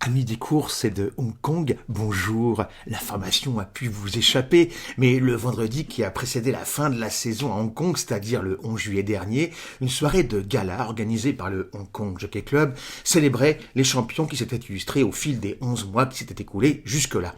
Amis des courses et de Hong Kong, bonjour. L'information a pu vous échapper, mais le vendredi qui a précédé la fin de la saison à Hong Kong, c'est-à-dire le 11 juillet dernier, une soirée de gala organisée par le Hong Kong Jockey Club célébrait les champions qui s'étaient illustrés au fil des 11 mois qui s'étaient écoulés jusque-là.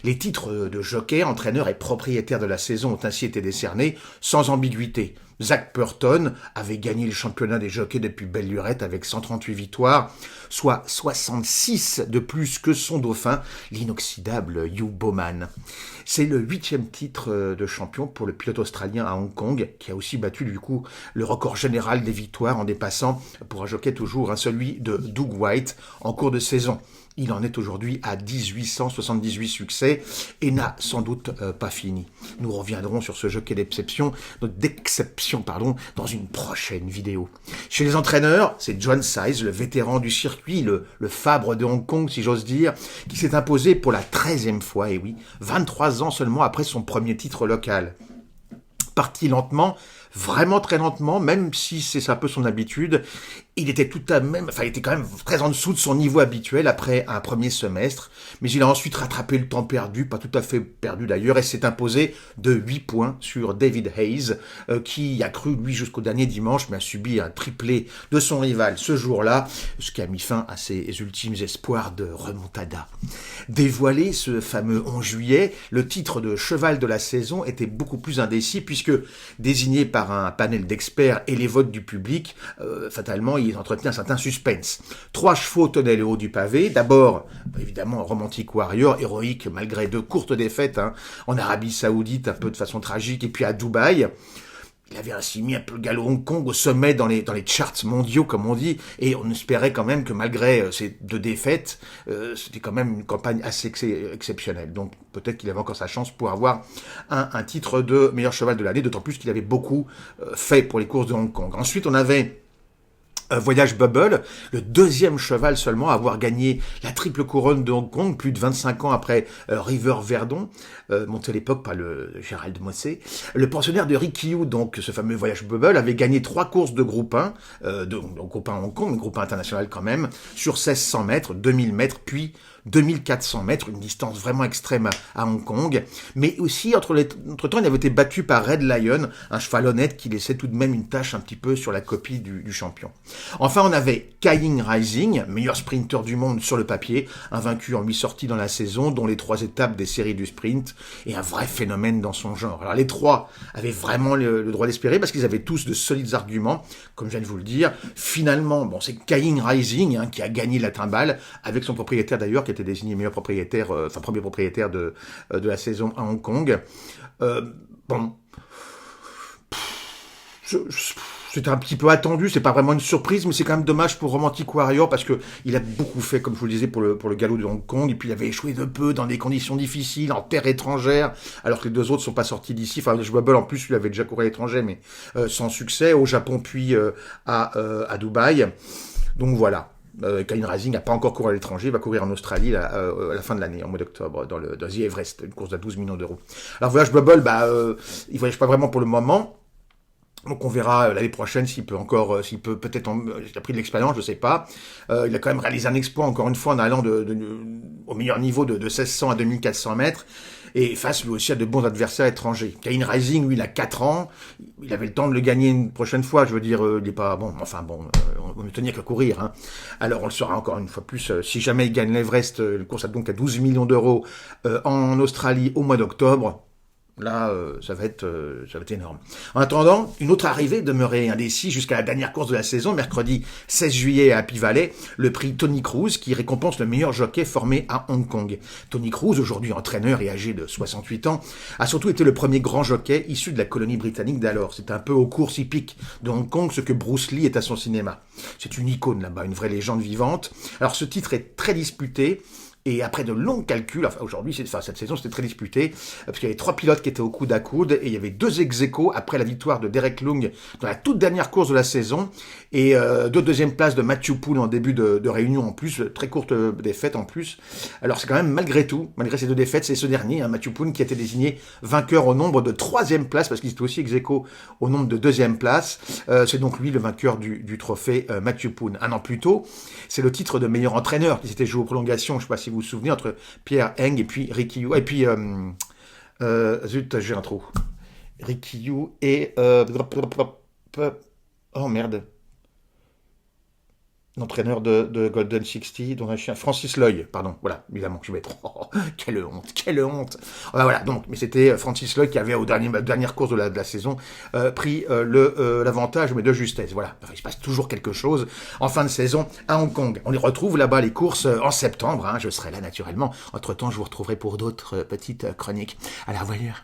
Les titres de jockey, entraîneur et propriétaire de la saison ont ainsi été décernés sans ambiguïté. Zach Purton avait gagné le championnat des jockeys depuis belle lurette avec 138 victoires, soit 66 de plus que son dauphin, l'inoxydable Hugh Bowman. C'est le 8e titre de champion pour le pilote australien à Hong Kong, qui a aussi battu du coup le record général des victoires en dépassant, pour un jockey toujours, celui de Doug White en cours de saison. Il en est aujourd'hui à 1878 succès et n'a sans doute pas fini. Nous reviendrons sur ce jockey d'exception dans une prochaine vidéo. Chez les entraîneurs, c'est John Size, le vétéran du circuit, le Fabre de Hong Kong si j'ose dire, qui s'est imposé pour la 13e fois, et oui, 23 ans seulement après son premier titre local. Parti lentement, vraiment très lentement, même si c'est un peu son habitude, il était il était quand même très en dessous de son niveau habituel après un premier semestre, mais il a ensuite rattrapé le temps perdu, pas tout à fait perdu d'ailleurs, et s'est imposé de 8 points sur David Hayes, qui a cru lui jusqu'au dernier dimanche, mais a subi un triplé de son rival ce jour-là, ce qui a mis fin à ses ultimes espoirs de remontada. Dévoilé ce fameux 11 juillet, le titre de cheval de la saison était beaucoup plus indécis, puisque désigné par un panel d'experts et les votes du public, fatalement, il entretenait un certain suspense. 3 chevaux tenaient le haut du pavé. D'abord, évidemment, Romantic Warrior, héroïque malgré 2 courtes défaites, en Arabie Saoudite, un peu de façon tragique, et puis à Dubaï. Il avait ainsi mis un peu le galop Hong Kong au sommet dans les charts mondiaux, comme on dit, et on espérait quand même que malgré ces 2 défaites, c'était quand même une campagne assez exceptionnelle. Donc peut-être qu'il avait encore sa chance pour avoir un titre de meilleur cheval de l'année, d'autant plus qu'il avait beaucoup fait pour les courses de Hong Kong. Ensuite, on avait Voyage Bubble, le 2e cheval seulement à avoir gagné la triple couronne de Hong Kong, plus de 25 ans après River Verdon, monté à l'époque par le Gérald Mossé. Le pensionnaire de Ricky Yu, donc ce fameux Voyage Bubble, avait gagné 3 courses de groupe 1, groupe 1 Hong Kong, mais groupe 1 international quand même, sur 1600 mètres, 2000 mètres, puis 2400 mètres, une distance vraiment extrême à Hong Kong, mais aussi entre-temps il avait été battu par Red Lion, un cheval honnête qui laissait tout de même une tache un petit peu sur la copie du champion. Enfin on avait Kaiying Rising, meilleur sprinter du monde sur le papier, invaincu en 8 sorties dans la saison, dont les 3 étapes des séries du sprint, et un vrai phénomène dans son genre. Alors les 3 avaient vraiment le droit d'espérer, parce qu'ils avaient tous de solides arguments, comme je viens de vous le dire. Finalement, c'est Kaiying Rising qui a gagné la timbale, avec son propriétaire d'ailleurs, qui était désigné meilleur propriétaire, premier propriétaire de la saison à Hong Kong. C'était un petit peu attendu, c'est pas vraiment une surprise, mais c'est quand même dommage pour Romantic Warrior, parce que il a beaucoup fait, comme je vous le disais, pour le galop de Hong Kong, et puis il avait échoué de peu dans des conditions difficiles, en terre étrangère, alors que les 2 autres sont pas sortis d'ici. Enfin, le Bubble, en plus, lui avait déjà couru à l'étranger, mais sans succès, au Japon, puis à Dubaï. Donc voilà. Kaiying Rising n'a pas encore couru à l'étranger, il va courir en Australie à la fin de l'année, en mois d'octobre, dans The Everest, une course à 12 millions d'euros. Alors Voyage Bubble, il voyage pas vraiment pour le moment. Donc on verra l'année prochaine s'il peut peut-être, il a pris de l'expérience, je sais pas. Il a quand même réalisé un exploit encore une fois en allant au meilleur niveau de 1600 à 2400 mètres, et face lui aussi à de bons adversaires étrangers. Kaiying Rising, lui, il a 4 ans, il avait le temps de le gagner une prochaine fois, je veux dire, il est pas bon, on ne tenir qu'à courir. Alors on le saura encore une fois plus, si jamais il gagne l'Everest, le course donc à 12 millions d'euros en Australie au mois d'octobre. Là, ça va être énorme. En attendant, une autre arrivée demeurait indécise jusqu'à la dernière course de la saison, mercredi 16 juillet à Happy Valley, le prix Tony Cruz, qui récompense le meilleur jockey formé à Hong Kong. Tony Cruz, aujourd'hui entraîneur et âgé de 68 ans, a surtout été le premier grand jockey issu de la colonie britannique d'alors. C'est un peu aux courses hippiques de Hong Kong ce que Bruce Lee est à son cinéma. C'est une icône là-bas, une vraie légende vivante. Alors ce titre est très disputé, Et après de longs calculs, enfin aujourd'hui, cette saison c'était très disputé, parce qu'il y avait 3 pilotes qui étaient au coude à coude, et il y avait 2 ex-aequo après la victoire de Derek Lung dans la toute dernière course de la saison, et 2 deuxièmes places de Matthew Poole en début de réunion en plus, très courte défaite en plus. Alors c'est quand même malgré tout, malgré ces 2 défaites, c'est ce dernier, Matthew Poole, qui a été désigné vainqueur au nombre de 3e place, parce qu'il était aussi ex-aequo au nombre de 2e place. C'est donc lui le vainqueur du trophée Matthew Poole. Un an plus tôt, c'est le titre de meilleur entraîneur qui s'était joué aux prolongations, je ne sais pas si vous vous souvenez, entre Pierre Eng et puis Ricky Yu. Et puis, zut, j'ai un trou. Ricky Yu et... oh merde. L'entraîneur de Golden 60, dont un chien, Francis Loy, pardon, voilà, évidemment, je vais être, quelle honte. Voilà, donc, mais c'était Francis Loy qui avait, dernière course de la saison, pris l'avantage, mais de justesse, voilà. Enfin, il se passe toujours quelque chose en fin de saison à Hong Kong. On les retrouve là-bas, les courses, en septembre, je serai là naturellement. Entre-temps, je vous retrouverai pour d'autres petites chroniques. À la revoyure.